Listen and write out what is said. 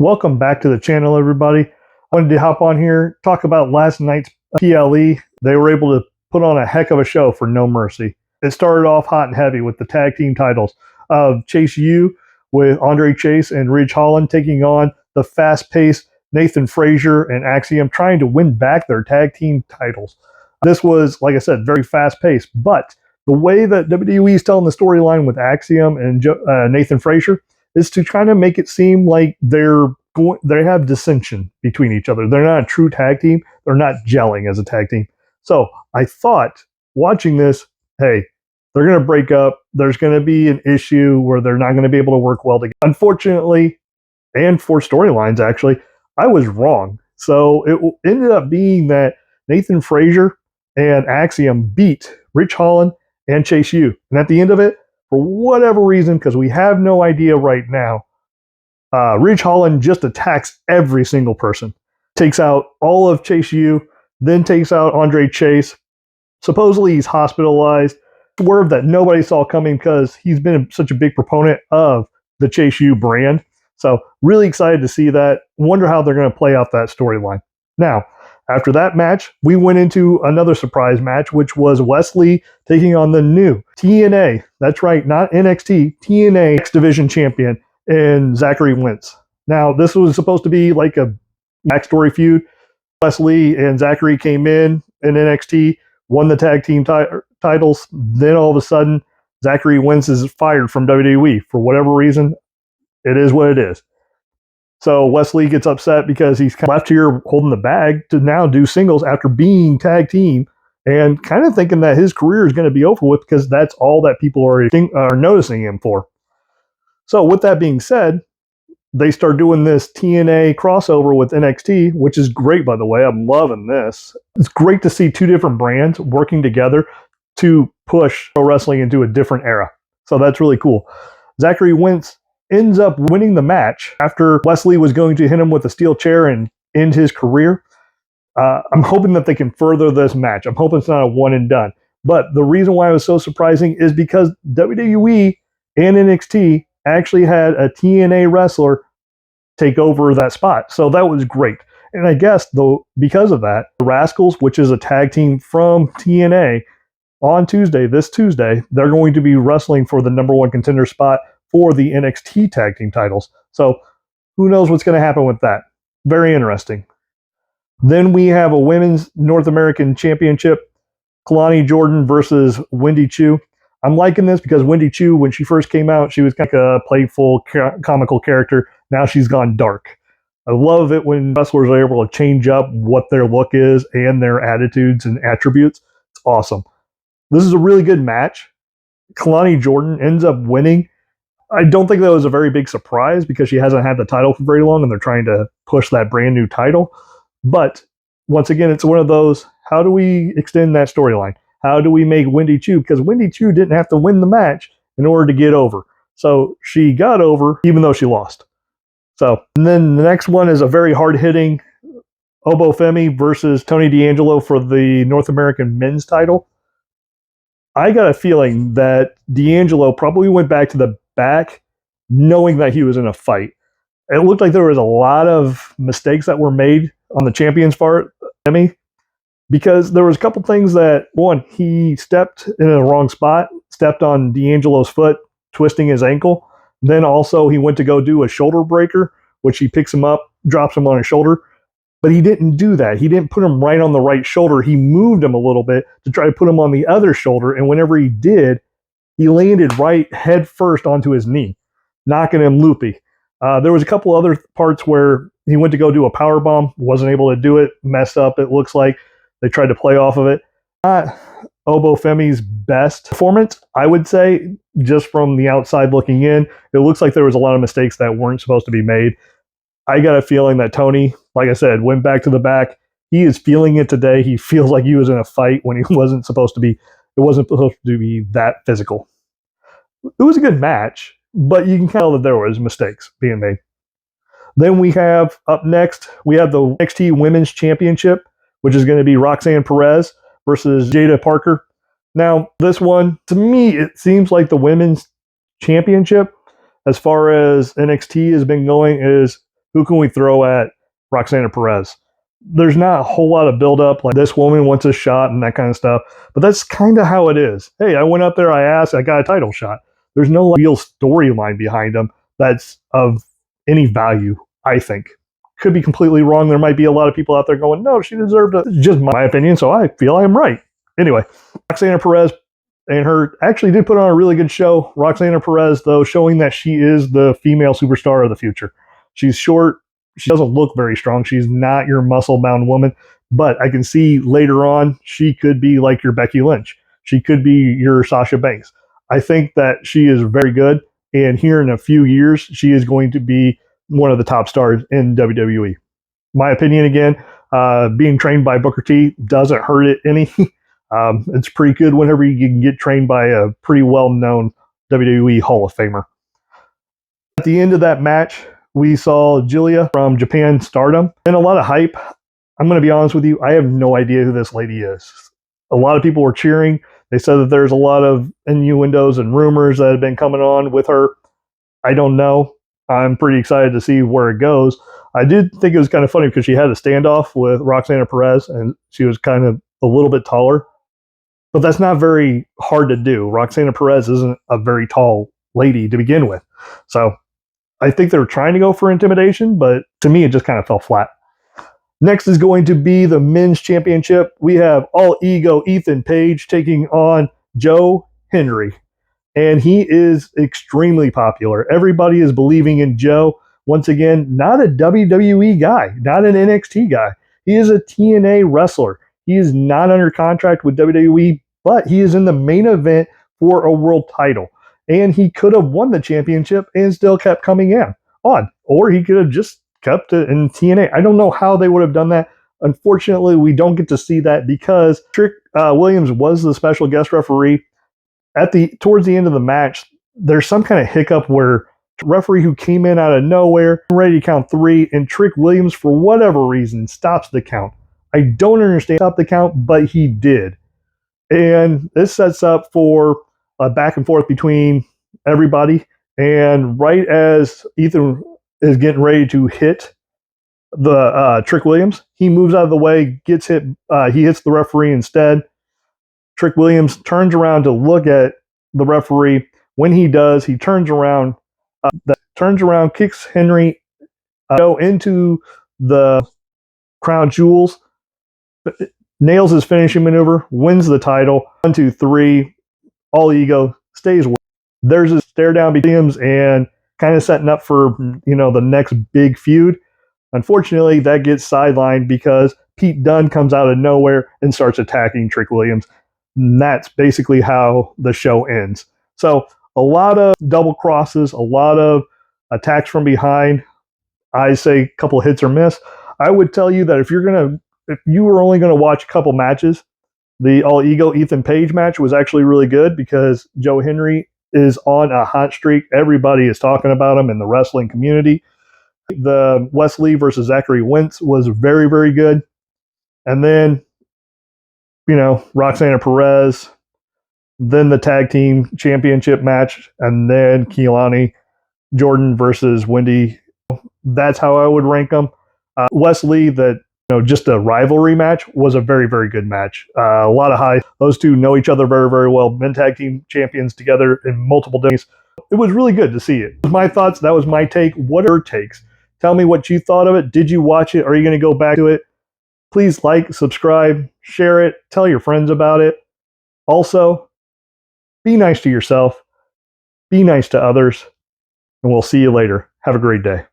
Welcome back to the channel, everybody. I wanted to hop on here, talk about last night's PLE. They were able to put on a heck of a show for No Mercy. It started off hot and heavy with the tag team titles of Chase U with Andre Chase and Ridge Holland taking on the fast-paced Nathan Frazier and Axiom, trying to win back their tag team titles. This was, like I said, very fast-paced, but the way that WWE is telling the storyline with Axiom and Nathan Frazier is to kind of make it seem like they have dissension between each other. They're not a true tag team. They're not gelling as a tag team. So I thought, watching this, hey, they're going to break up. There's going to be an issue where they're not going to be able to work well together. Unfortunately, and for storylines, actually, I was wrong. So it ended up being that Nathan Frazier and Axiom beat Ridge Holland and Chase U. And at the end of it, for whatever reason, because we have no idea right now, Ridge Holland just attacks every single person. Takes out all of Chase U, then takes out Andre Chase. Supposedly he's hospitalized. Swerve that nobody saw coming because he's been such a big proponent of the Chase U brand. So really excited to see that. Wonder how they're going to play out that storyline. Now, after that match, we went into another surprise match, which was Wesley taking on the new TNA. That's right, not NXT, TNA X Division champion in Zachary Wentz. Now, this was supposed to be like a backstory feud. Wesley and Zachary came in NXT, won the tag team titles. Then all of a sudden, Zachary Wentz is fired from WWE for whatever reason. It is what it is. So Wesley gets upset because he's left here holding the bag to now do singles after being tag team and kind of thinking that his career is going to be over with because that's all that people are noticing him for. So with that being said, they start doing this TNA crossover with NXT, which is great, by the way. I'm loving this. It's great to see two different brands working together to push pro wrestling into a different era. So that's really cool. Zachary Wentz ends up winning the match after Wesley was going to hit him with a steel chair and end his career. I'm hoping that they can further this match. I'm hoping it's not a one and done. But the reason why it was so surprising is because WWE and NXT actually had a TNA wrestler take over that spot. So that was great. And I guess, though, because of that, the Rascals, which is a tag team from TNA, on this Tuesday, they're going to be wrestling for the number one contender spot for the NXT tag team titles. So who knows what's going to happen with that. Very interesting. Then we have a women's North American championship, Kalani Jordan versus Wendy Chu. I'm liking this because Wendy Chu, when she first came out, she was kind of a playful, comical character. Now she's gone dark. I love it when wrestlers are able to change up what their look is and their attitudes and attributes. It's awesome. This is a really good match. Kalani Jordan ends up winning. I don't think that was a very big surprise because she hasn't had the title for very long and they're trying to push that brand new title. But once again, it's one of those, how do we extend that storyline? How do we make Wendy Chu? Because Wendy Chu didn't have to win the match in order to get over. So she got over even though she lost. So, and then the next one is a very hard-hitting Obo Femi versus Tony D'Angelo for the North American men's title. I got a feeling that D'Angelo probably went back to the back knowing that he was in a fight. It looked like there was a lot of mistakes that were made on the champion's part, Femi, because there was a couple things that, one, he stepped in the wrong spot, stepped on D'Angelo's foot, twisting his ankle. Then also he went to go do a shoulder breaker, which he picks him up, drops him on his shoulder. But he didn't do that. He didn't put him right on the right shoulder. He moved him a little bit to try to put him on the other shoulder. And whenever he did, he landed right head first onto his knee, knocking him loopy. There was a couple other parts where he went to go do a power bomb, wasn't able to do it, messed up, it looks like. They tried to play off of it. Not Obo Femi's best performance, I would say, just from the outside looking in. It looks like there was a lot of mistakes that weren't supposed to be made. I got a feeling that Tony, like I said, went back to the back. He is feeling it today. He feels like he was in a fight when he wasn't supposed to be. It wasn't supposed to be that physical. It was a good match, but you can tell that there was mistakes being made. Then we have, up next, we have the NXT Women's Championship, which is going to be Roxanne Perez versus Jada Parker. Now, this one, to me, it seems like the Women's Championship, as far as NXT has been going, is Who can we throw at Roxana Perez? There's not a whole lot of buildup, like this woman wants a shot and that kind of stuff. But that's kind of how it is. Hey, I went up there, I asked, I got a title shot. There's no real storyline behind them that's of any value, I think. Could be completely wrong. There might be a lot of people out there going, no, she deserved it. It's just my opinion, so I feel I'm right. Anyway, Roxana Perez and her actually did put on a really good show. Roxana Perez, though, showing that she is the female superstar of the future. She's short. She doesn't look very strong. She's not your muscle-bound woman, but I can see later on she could be like your Becky Lynch. She could be your Sasha Banks. I think that she is very good, and here in a few years, she is going to be one of the top stars in WWE. My opinion, again, being trained by Booker T doesn't hurt it any. It's pretty good whenever you can get trained by a pretty well-known WWE Hall of Famer. At the end of that match, we saw Julia from Japan Stardom, and a lot of hype. I'm going to be honest with you, I have no idea who this lady is. A lot of people were cheering. They said that there's a lot of innuendos and rumors that have been coming on with her. I don't know. I'm pretty excited to see where it goes. I did think it was kind of funny because she had a standoff with Roxana Perez, and she was kind of a little bit taller. But that's not very hard to do. Roxana Perez isn't a very tall lady to begin with. So I think they were trying to go for intimidation, but to me, it just kind of fell flat. Next is going to be the men's championship. We have All Ego Ethan Page taking on Joe Henry. And he is extremely popular. Everybody is believing in Joe. Once again, not a WWE guy, not an NXT guy. He is a TNA wrestler. He is not under contract with WWE, but he is in the main event for a world title. And he could have won the championship and still kept coming in on. Or he could have just kept it in TNA. I don't know how they would have done that. Unfortunately, we don't get to see that because Trick Williams was the special guest referee. Towards the end of the match, there's some kind of hiccup where the referee who came in out of nowhere, ready to count 3, and Trick Williams, for whatever reason, stops the count. I don't understand stop the count, but he did. And this sets up for a back and forth between everybody. And right as Ethan is getting ready to hit the Trick Williams, he moves out of the way, gets hit. He hits the referee instead. Trick Williams turns around to look at the referee. When he does, he turns around, kicks Henry into the crown jewels, nails his finishing maneuver, wins the title. 1, 2, 3, All Ego stays. There's a stare down between Williams and kind of setting up for the next big feud. Unfortunately, that gets sidelined because Pete Dunne comes out of nowhere and starts attacking Trick Williams. And that's basically how the show ends. So a lot of double crosses, a lot of attacks from behind. I say a couple hits or miss. I would tell you that if you were only going to watch a couple matches, the All Ego Ethan Page match was actually really good because Joe Henry is on a hot streak. Everybody is talking about him in the wrestling community. The Wesley versus Zachary Wentz was very, very good. And then Roxana Perez, then the tag team championship match, and then Keilani Jordan versus Wendy. That's how I would rank them. Wesley, just a rivalry match, was a very, very good match. A lot of high. Those two know each other very, very well. Been tag team champions together in multiple days. It was really good to see it. My thoughts, that was my take. What are your takes? Tell me what you thought of it. Did you watch it? Are you going to go back to it? Please like, subscribe, share it, tell your friends about it. Also, be nice to yourself, be nice to others, and we'll see you later. Have a great day.